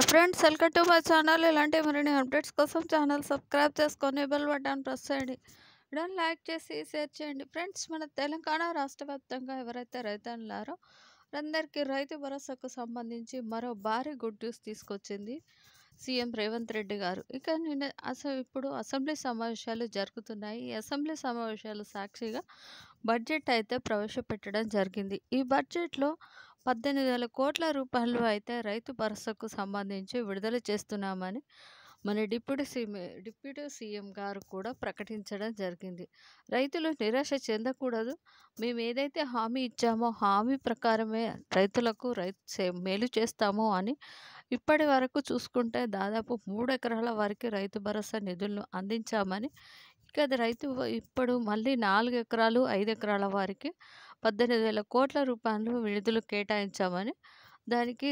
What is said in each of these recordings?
Friends welcome to my channel. ఇలాంటి మరిన్ని updates కోసం ఛానల్ సబ్స్క్రైబ్ చేసుకొని బెల్ బటన్ ప్రెస్ చేయండి. వీడియోని లైక్ చేసి షేర్ చేయండి. ఫ్రెండ్స్, మన తెలంగాణ రాష్ట్ర వ్యాప్తంగా ఎవరైతే రైతన్నారో అందరికీ రైతు భరోసాకు సంబంధించి మరో భారీ గుడ్ న్యూస్ తీసుకొచ్చింది సీఎం రేవంత్ రెడ్డి గారు. ఇక నిన్న ఇప్పుడు అసెంబ్లీ సమావేశాలు జరుగుతున్నాయి. ఈ అసెంబ్లీ సమావేశాలు సాక్షిగా బడ్జెట్ అయితే ప్రవేశపెట్టడం జరిగింది. ఈ బడ్జెట్లో 18,000 కోట్ల రూపాయలు అయితే రైతు భరోసాకు సంబంధించి విడుదల చేస్తున్నామని మన డిప్యూటీ సీఎం గారు కూడా ప్రకటించడం జరిగింది. రైతులు నిరాశ చెందకూడదు, మేము ఏదైతే హామీ ఇచ్చామో హామీ ప్రకారమే రైతులకు మేలు చేస్తాము అని ఇప్పటి వరకు చూసుకుంటే దాదాపు 3 ఎకరాల వరకు రైతు భరోసా నిధులను అందించామని, ఇక ఇప్పుడు మళ్ళీ 4 ఎకరాలు 5 ఎకరాల వారికి 18,000 కోట్ల రూపాయలు విడుదల కేటాయించామని, దానికి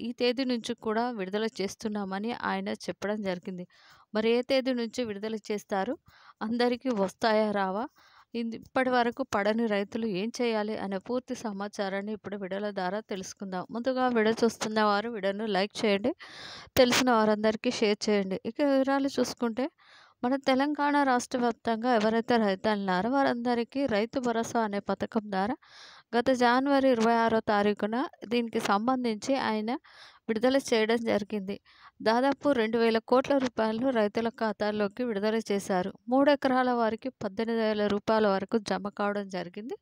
ఈ తేదీ నుంచి కూడా విడుదల చేస్తున్నామని ఆయన చెప్పడం జరిగింది. మరి ఏ తేదీ నుంచి విడుదల చేస్తారు, అందరికీ వస్తాయా రావా, ఇప్పటి వరకు పడని రైతులు ఏం చేయాలి అనే పూర్తి సమాచారాన్ని ఇప్పుడు వీడియోల ద్వారా తెలుసుకుందాం. ముందుగా వీడియో చూస్తున్న వారు వీడియోను లైక్ చేయండి, తెలిసిన వారందరికీ షేర్ చేయండి. ఇక వివరాలు చూసుకుంటే, మన తెలంగాణ రాష్ట్ర వ్యాప్తంగా ఎవరైతే రైతన్నారో వారందరికీ రైతు భరోసా అనే పథకం ద్వారా గత జనవరి 26వ తారీఖున దీనికి సంబంధించి ఆయన విడుదల చేయడం జరిగింది. దాదాపు 2,000 కోట్ల రూపాయలు రైతుల ఖాతాల్లోకి విడుదల చేశారు. 3 ఎకరాల వారికి 18,000 రూపాయల వరకు జమ కావడం జరిగింది.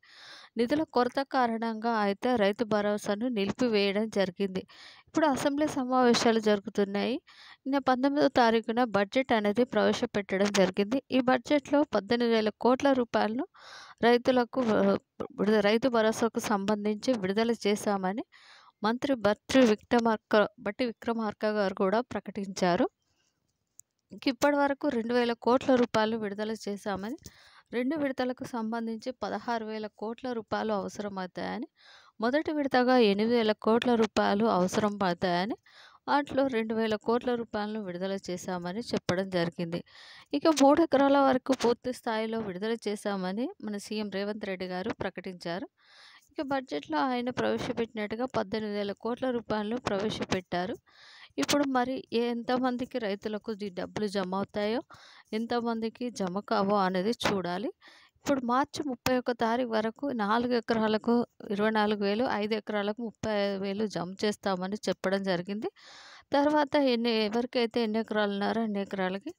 నిధుల కొరత కారణంగా అయితే రైతు భరోసాను నిలిపివేయడం జరిగింది. ఇప్పుడు అసెంబ్లీ సమావేశాలు జరుగుతున్నాయి. నిన్న 19వ తారీఖున బడ్జెట్ అనేది ప్రవేశపెట్టడం జరిగింది. ఈ బడ్జెట్లో 18,000 కోట్ల రూపాయలను రైతులకు రైతు భరోసాకు సంబంధించి విడుదల చేశామని మంత్రి బట్టి విక్రమార్క గారు కూడా ప్రకటించారు. ఇప్పటి వరకు 2,000 కోట్ల రూపాయలు విడుదల చేశామని, 2 విడతలకు సంబంధించి 16,000 కోట్ల రూపాయలు అవసరమవుతాయని, మొదటి విడతగా 8,000 కోట్ల రూపాయలు అవసరం పడతాయని, వాటిలో 2,000 కోట్ల రూపాయలను విడుదల చేశామని చెప్పడం జరిగింది. ఇక 3 ఎకరాల వరకు పూర్తి స్థాయిలో విడుదల చేశామని మన సీఎం రేవంత్ రెడ్డి గారు ప్రకటించారు. ఇక బడ్జెట్లో ఆయన ప్రవేశపెట్టినట్టుగా 18,000 కోట్ల రూపాయలను ప్రవేశపెట్టారు. ఇప్పుడు మరి ఎంతమందికి రైతులకు ఈ డబ్బులు జమ అవుతాయో, ఎంతమందికి జమ కావో అనేది చూడాలి. ఇప్పుడు మార్చి 31 తారీఖు వరకు 4 ఎకరాలకు 24,000, 5 ఎకరాలకు 35,000 జమ చేస్తామని చెప్పడం జరిగింది. తర్వాత ఎవరికైతే ఎన్ని ఎకరాలు ఉన్నారో అన్ని ఎకరాలకి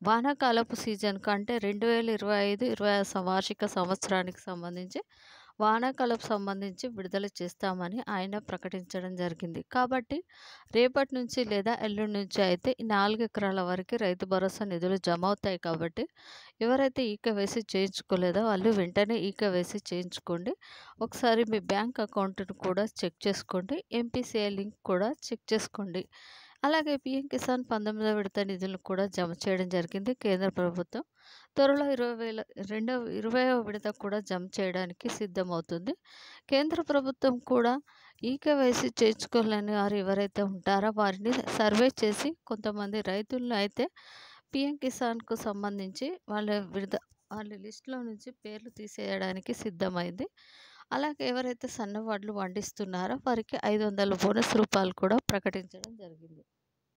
వానాకాలపు సీజన్కు అంటే 2025-26 వార్షిక సంవత్సరానికి సంబంధించి వానాకాలం సంబంధించి విడుదల చేస్తామని ఆయన ప్రకటించడం జరిగింది. కాబట్టి రేపటి నుంచి లేదా ఎల్లుండి నుంచి అయితే ఈ 4 ఎకరాల వరకు రైతు భరోసా నిధులు జమ అవుతాయి. కాబట్టి ఎవరైతే ఈకేవైసీ చేయించుకోలేదో వాళ్ళు వెంటనే ఈకేవైసీ చేయించుకోండి. ఒకసారి మీ బ్యాంక్ అకౌంట్ను కూడా చెక్ చేసుకోండి. ఎంపీసీఐ లింక్ కూడా చెక్ చేసుకోండి. అలాగే పీఎం కిసాన్ 19వ విడత నిధులను కూడా జమ చేయడం జరిగింది కేంద్ర ప్రభుత్వం. త్వరలో 20వ విడత కూడా జమ చేయడానికి సిద్ధమవుతుంది. కేంద్ర ప్రభుత్వం కూడా ఈకేవైసీ చేయించుకోలేని వారు ఎవరైతే ఉంటారో వారిని సర్వే చేసి కొంతమంది రైతులను అయితే పీఎం కిసాన్కు సంబంధించి వాళ్ళ లిస్టులో నుంచి పేర్లు తీసేయడానికి సిద్ధమైంది. అలాగే ఎవరైతే సన్నవడ్లు పండిస్తున్నారో వారికి 500 బోనస్ రూపాయలు కూడా ప్రకటించడం జరిగింది.